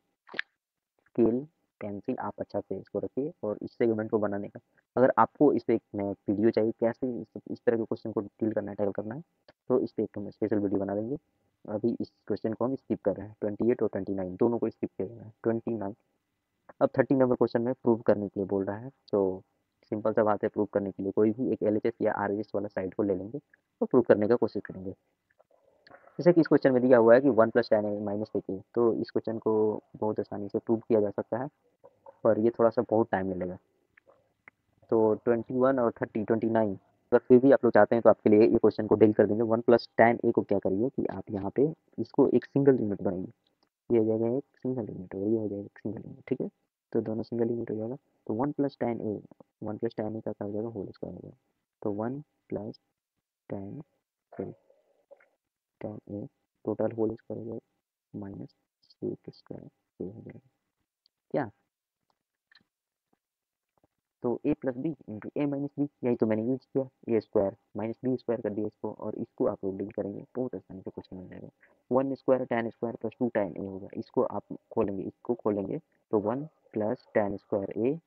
स्केल पेंसिल, आप अच्छा से इसको रखिए, और इस सेगमेंट को बनाने का अगर आपको इस पे एक वीडियो चाहिए कैसे इस तरह के क्वेश्चन को डील करना है टैकल करना है, तो इस पे एक हम स्पेशल वीडियो बना देंगे। अभी इस क्वेश्चन को हम स्किप कर रहे हैं, 28 और 29 दोनों को स्किप कर रहे हैं। 29 अब 30 नंबर क्वेश्चन में प्रूव करने के लिए बोल रहा है, तो सिंपल सा बात है, प्रूव करने के लिए कोई भी एक एलएचएस या आरएचएस वाला साइड को ले लेंगे तो प्रूव करने का कोशिश करेंगे। जैसे कि इस क्वेश्चन में दिया हुआ है कि 1 प्लस टेन ए माइनस ए, तो इस क्वेश्चन को बहुत आसानी से प्रूव किया जा सकता है, पर ये थोड़ा सा बहुत टाइम मिलेगा। तो 21 और 30 29 अगर फिर भी आप लोग चाहते हैं तो आपके लिए ये क्वेश्चन को डील कर देंगे। 1 प्लस टेन ए को क्या करिए कि आप यहाँ पे इसको एक सिंगल यूनिट बनाइए, ये हो जाएगा एक सिंगल यूनिट और ये हो जाएगा एक सिंगल यूनिट, ठीक है, तो दोनों सिंगल यूनिट हो जाएगा। तो 1 प्लस टेन ए, 1 प्लस टेन ए का क्या हो जाएगा होल स्क्वायर हो जाएगा, तो 1 प्लस टेन सॉरी टेन ए टोटल होल स्क्वायर हो जाएगा माइनस सेक स्क्वायर ए हो जाएगा क्या, तो ए प्लस बी इंटू ए माइनस बी, यही तो मैंने यूज किया, ए स्क्वायर माइनस बी स्क्वायर कर दिया इसको, और इसको आप लोग डील करेंगे बहुत आसानी से क्वेश्चन मिल जाएगा। 1 square tan square plus 2 tan A होगा, इसको आप खोलेंगे, इसको खोलेंगे तो 1 plus tan square A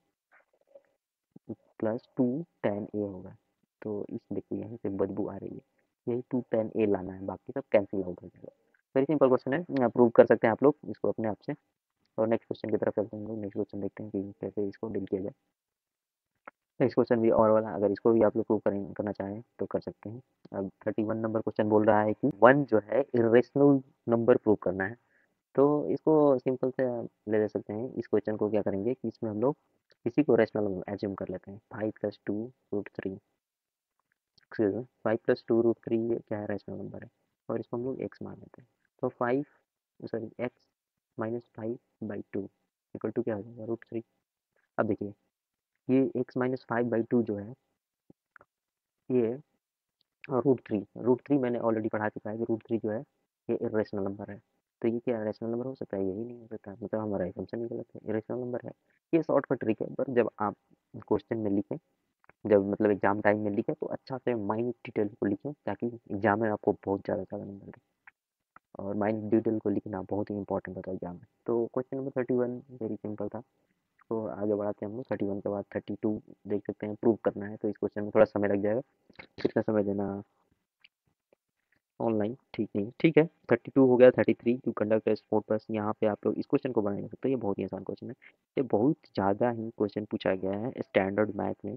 plus 2 tan A होगा। तो इस देखिए यहाँ से बदबू आ रही है, यही 2 टेन ए लाना है, बाकी सब कैंसिल आउट हो जाएगा। वेरी सिंपल क्वेश्चन है, प्रूव कर सकते हैं आप लोग इसको अपने आप से। और नेक्स्ट क्वेश्चन की तरफ चलते हैं हम लोग, नेक्स्ट क्वेश्चन देखते हैं कि कैसे इसको डील किया जाए। नेक्स्ट क्वेश्चन भी और वाला, अगर इसको भी आप लोग प्रूव करना चाहें तो कर सकते हैं। अब 31 नंबर क्वेश्चन बोल रहा है कि 1 जो है इरेशनल नंबर प्रूव करना है, तो इसको सिंपल से ले ले सकते हैं। इस क्वेश्चन को क्या करेंगे कि इसमें हम लोग किसी को रैशनल एज्यूम कर लेते हैं, 5 plus 2 root 3, excuse me 5 plus 2 root 3 ये क्या है रैशनल नंबर है, और इसको हम लोग एक्स मान लेते हैं। तो 5 sorry X minus 5 by 2 equal to क्या हो जाएगा रूट 3। अब देखिए ये एक्स माइनस 5 बाई 2 जो है ये रूट थ्री मैंने ऑलरेडी पढ़ा चुका है कि रूट थ्री जो है ये इरेशनल नंबर है, तो ये क्या इरेशनल नंबर हो सकता है, यही नहीं हो सकता, मतलब हमारा assumption ही गलत है, इरेशनल नंबर है। ये शॉर्टकट ट्रिक है, पर जब आप क्वेश्चन में लिखें, जब मतलब एग्जाम टाइम में लिखें तो अच्छा से माइन्यूट डिटेल को लिखें, ताकि एग्जाम में आपको बहुत ज़्यादा नंबर दे, और माइन्यूट डिटेल को लिखना बहुत ही इंपॉर्टेंट होता है एग्जाम में। तो क्वेश्चन नंबर 31 वेरी सिंपल था, तो आगे बढ़ाते हैं हम लोग। 31 के बाद 32 देख सकते हैं, प्रूव करना है, तो इस क्वेश्चन में थोड़ा समय लग जाएगा, कितना समय देना ऑनलाइन ठीक नहीं, ठीक है। 32 हो गया, 33 टू कंडक्ट ए स्पोर्ट बस। यहाँ पे आप लोग इस क्वेश्चन को बना नहीं सकते, ये बहुत ही आसान क्वेश्चन है। ये बहुत ज़्यादा ही क्वेश्चन पूछा गया है स्टैंडर्ड मैथ में,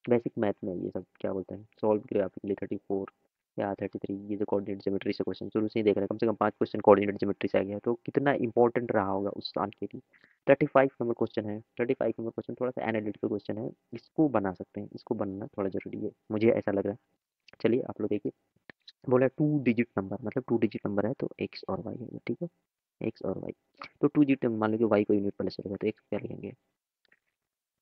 बेसिक मैथ में। ये सब क्या बोलते हैं, सॉल्व ग्राफिकली 34 या 33, ये जो कोऑर्डिनेट ज्योमेट्री से क्वेश्चन शुरू से ही देख रहे हैं, कम से कम 5 क्वेश्चन कोऑर्डिनेट ज्योमेट्री से आ गया, तो कितना इंपॉर्टेंट रहा होगा उस साल के लिए। 35 नंबर क्वेश्चन है, 35 नंबर क्वेश्चन थोड़ा सा एनालिटिकल क्वेश्चन है, इसको बना सकते हैं, इसको बनना थोड़ा जरूरी है, मुझे ऐसा लग रहा है। चलिए आप लोग देखिए, बोला 2 डिजिट नंबर, मतलब 2 डिजिट नंबर है तो एक्स और वाई है, ठीक है, एक्स और वाई। तो 2 डिजिट मान लो कि वाई को यूनिट पहले चलेगा, तो एक्स क्या लिखेंगे,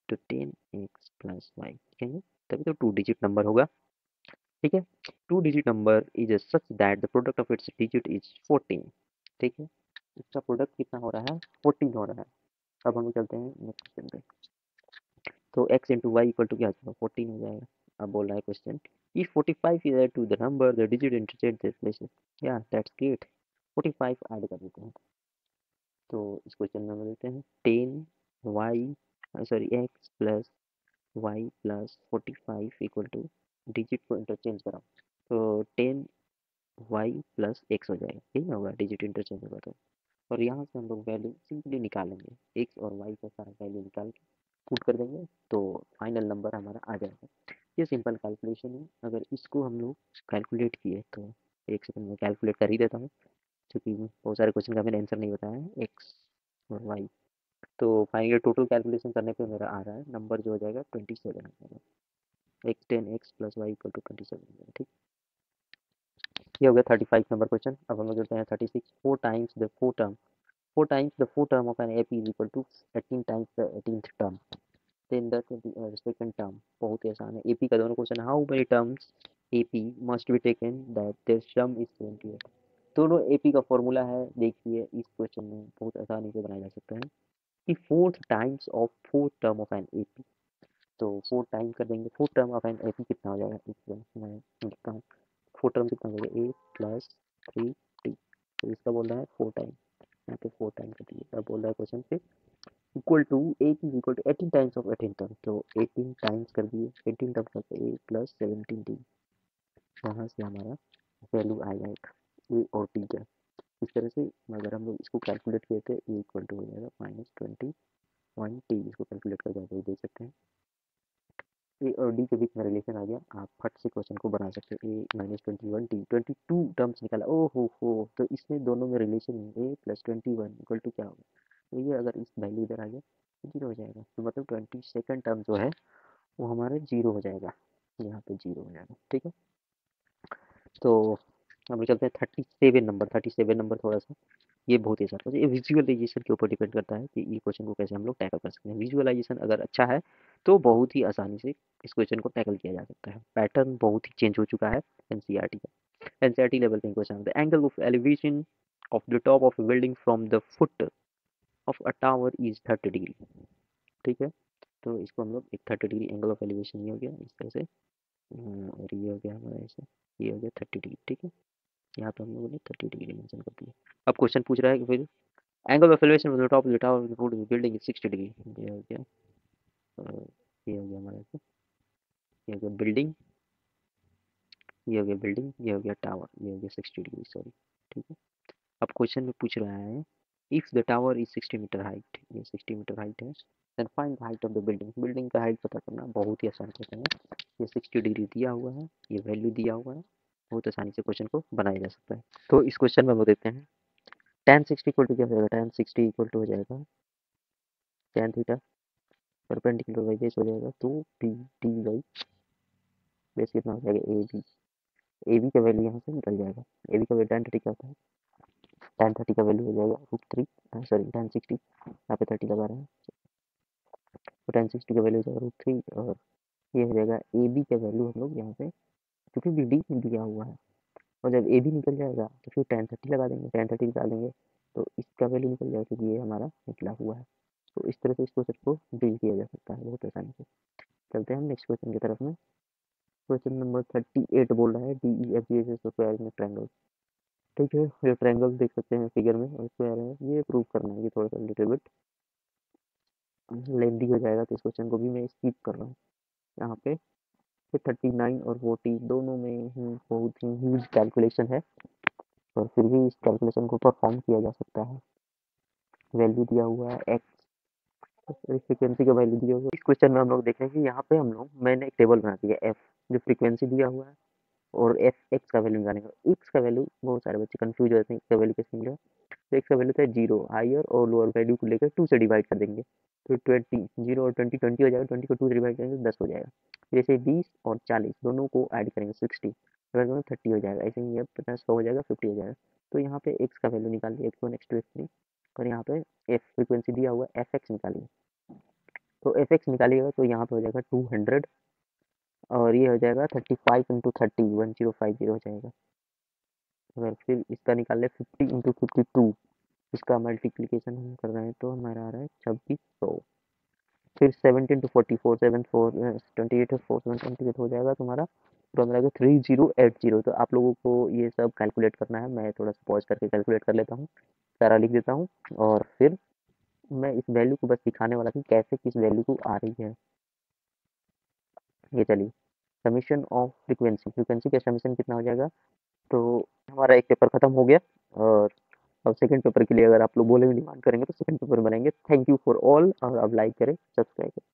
तो 10x प्लस वाई लिखेंगे, तभी तो 2 डिजिट नंबर होगा, ठीक है। 2 digit number is such that the product of its digit is 14, ठीक है, इसका प्रोडक्ट कितना हो रहा है, 14 हो रहा है। अब हम चलते हैं नेक्स्ट क्वेश्चन पे, तो x into Y equal to क्या होगा, 14 हो जाएगा। अब बोल रहा है question, if 45 is added to the number the digit interchange their places, yeah that's great, 45 add कर देते हैं। तो इस क्वेश्चन में हम देते हैं 10 plus Y plus 45 equal to, digit को इंटरचेंज करा, तो 10 वाई प्लस एक्स हो जाएगा, ठीक ना होगा, डिजिट इंटरचेंज होगा तो। और यहाँ से हम लोग वैल्यू सिंपली निकालेंगे, एक्स और वाई का सारा वैल्यू निकाल के पुट कर देंगे, तो फाइनल नंबर हमारा आ जाएगा। ये सिंपल कैलकुलेशन है, अगर इसको हम लोग कैलकुलेट किए तो, एक सेकंड में कैलकुलेट कर ही देता हूँ, क्योंकि बहुत सारे क्वेश्चन का मैंने आंसर नहीं बताया है, एक्स और वाई। तो फाइनली टोटल कैलकुलेशन करने पे मेरा आ रहा है नंबर जो हो जाएगा 27 हो जाएगा, X 10x plus Y equal to 27, ठीक। ये हो गया 35 नंबर क्वेश्चन। अब हम लोग करते हैं 36, 4 times the 4 of an AP is equal to 18 times the 18th term, then the second term. बहुत ही आसान है, एपी का दोनों question, how many terms AP must be taken that their sum is 28। दोनों एपी का फॉर्मूला है, देखिए इस क्वेश्चन में बहुत आसानी से बनाया जा सकता है कि fourth times of fourth term of an AP, तो 4 टाइम कर देंगे, fourth term of an AP कितना हो जाएगा, मैं लिखता हूँ, फोर टर्म कितना हो जाएगा, ए प्लस 3 टी, तो इसका बोल रहा है 4 टाइम, यहाँ पे 4 टाइम कर दिए। अब बोल रहा है क्वेश्चन पे equal to A is equal to 18 times of 18 term, तो 18 टाइम्स कर दिए, 18 टर्म करके ए प्लस 17 टी, वहाँ से हमारा वैल्यू आ जाएगा ए और टी का। इस तरह से अगर हम लोग इसको कैलकुलेट किए थे, ए इक्वल टू हो जाएगा -21 टी, इसको कैलकुलेट करके आप देख सकते हैं, ए और डी के बीच में रिलेशन आ गया, आप फट से क्वेश्चन को बना सकते हो। ए -21 टी, 22 टर्म्स निकाला, ओ हो, तो इसमें दोनों में रिलेशन है, ए प्लस 21 इक्वल टू क्या होगा, तो ये अगर इस वैल्यू इधर आ गया तो जीरो हो जाएगा, तो मतलब 22nd टर्म जो है वो हमारे जीरो हो जाएगा, यहाँ पे जीरो हो जाएगा, ठीक है। तो हम लोग चलते हैं 37 नंबर थोड़ा सा, ये बहुत ही अच्छा है, ये विजुअलाइजेशन के ऊपर डिपेंड करता है कि ये क्वेश्चन को कैसे हम लोग टैकल कर सकते हैं। विजुअलाइजेशन अगर अच्छा है तो बहुत ही आसानी से इस क्वेश्चन को टैकल किया जा सकता है। पैटर्न बहुत ही चेंज हो चुका है एनसीईआरटी का, एनसीईआरटी लेवल पे क्वेश्चन होता है, angle of elevation of the top of building from the foot of a tower is 30 degree, ठीक है। तो इसको हम लोग एक 30 डिग्री एंगल ऑफ एलिवेशन, ये हो गया इस तरह से, और ये हो गया हमारा ऐसे, ये हो गया 30 डिग्री, ठीक है। यहाँ पे हम लोगों ने 30 डिग्री मेंशन कर दिया। अब क्वेश्चन पूछ रहा है कि फिर angle of elevation from the top of the tower to the building is 60 degree, ये हो गया, ये हो गया हमारा ऐसे, ये हो गया बिल्डिंग, ये हो गया बिल्डिंग, ये हो गया टावर, ये हो गया 60 डिग्री, सॉरी, ठीक है। अब क्वेश्चन में पूछ रहा है if the tower is 60 metre height, ये 60 मीटर हाइट है, then find height of the building, building का हाइट पता करना, बहुत ही आसान क्वेश्चन है। ये 60 डिग्री दिया हुआ है, ये वैल्यू दिया हुआ है, बहुत आसानी से क्वेश्चन को बनाया जा सकता है। तो इस क्वेश्चन में वो देते हैं tan 60 इक्वल टू क्या हो जाएगा, tan 60 इक्वल टू हो जाएगा tan theta perpendicular by base हो जाएगा, तो पी टी बाई बेस कितना हो जाएगा, ए बी का वैल्यू यहाँ से निकल जाएगा, ए बी का वैल्यू tan 30 क्या होता है, tan 30 का वैल्यू हो जाएगा √3, सॉरी tan 60, यहाँ पे 30 लगा रहे हैं, तो tan 60 का वैल्यू हो जाएगा √3, और ये हो जाएगा ए बी का वैल्यू हम लोग यहाँ पे, क्योंकि बी डी दिया हुआ है, और जब ए बी निकल जाएगा तो फिर tan 30 लगा देंगे, tan 30 निकाल देंगे तो इसका वैल्यू निकल जाएगा, क्योंकि ये हमारा निकला हुआ है। तो इस तरह से इस क्वेश्चन को डील किया जा सकता है बहुत आसानी से। चलते हैं हम नेक्स्ट क्वेश्चन की तरफ में। क्वेश्चन नंबर 38 बोल रहा है D E F G S square में ट्रायंगल, ठीक है। ये ट्रायंगल देख सकते हैं फिगर में, और स्क्वायर है, ये प्रूव करना है, ये थोड़ा सा लिटिल बिट लेंदी हो जाएगा, तो इस क्वेश्चन को भी मैं स्किप कर रहा हूँ यहाँ पे। फिर 39 और 40 दोनों में ही बहुत ही ह्यूज कैलकुलेशन है, और फिर भी इस कैलकुलेशन को परफॉर्म किया जा सकता है। वैल्यू दिया हुआ है एक्स, फ्रीक्वेंसी का वैल्यू दिया हुआ है। इस क्वेश्चन में हम लोग देख रहे हैं कि यहाँ पे हम लोग मैंने एक टेबल बना दिया एफ, जो फ्रीक्वेंसी दिया हुआ है, और एफ एक्स का वैल्यू निकालेंगे। एक्स का वैल्यू, बहुत सारे बच्चे कंफ्यूज हो जाते हैं एक्स का वैल्यू कैसे मिलेगा। तो एक्स का वैल्यू था 0, हायर और लोअर वैल्यू को लेकर 2 से डिवाइड कर देंगे, तो 20, 0 और 20 20 हो जाएगा, 20 को 2 से डिवाइड करेंगे तो 10 हो जाएगा। जैसे 20 और 40 दोनों को ऐड करेंगे 60, अगर दोनों 30 हो जाएगा। ऐसे ही ये 50 100 हो जाएगा, 50 हो जाएगा। तो यहाँ पे एक्स का वैल्यू निकाल लिया, x1 x2 x3, और यहाँ पे एफ फ्रीक्वेंसी दिया हुआ है एफ एक्स निकालिए। तो एफ एक्स निकालिएगा तो यहाँ पे हो जाएगा 200, और ये हो जाएगा 35 इंटू 30, 1050 हो जाएगा। अगर फिर इसका निकाल ले 50 इंटू 52, इसका मल्टीप्लीकेशन हम कर रहे हैं तो हमारा आ रहा है 2600। फिर 17 इंटू 44, 7 4 28 और 4 7 28 हो जाएगा तुम्हारा, तो हमारा 3080। तो आप लोगों को ये सब कैलकुलेट करना है, मैं थोड़ा सा पॉज करके कैलकुलेट कर लेता हूँ, सारा लिख देता हूँ, और फिर मैं इस वैल्यू को बस दिखाने वाला कि कैसे किस वैल्यू को आ रही है। ये चलिए, समीशन ऑफ फ्रीक्वेंसी, फ्रीक्वेंसी का समीशन कितना हो जाएगा। तो हमारा एक पेपर खत्म हो गया, और अब सेकंड पेपर के लिए अगर आप लोग बोले डिमांड करेंगे तो सेकंड पेपर बनाएंगे। थैंक यू फॉर ऑल, और अब लाइक करें, सब्सक्राइब करें।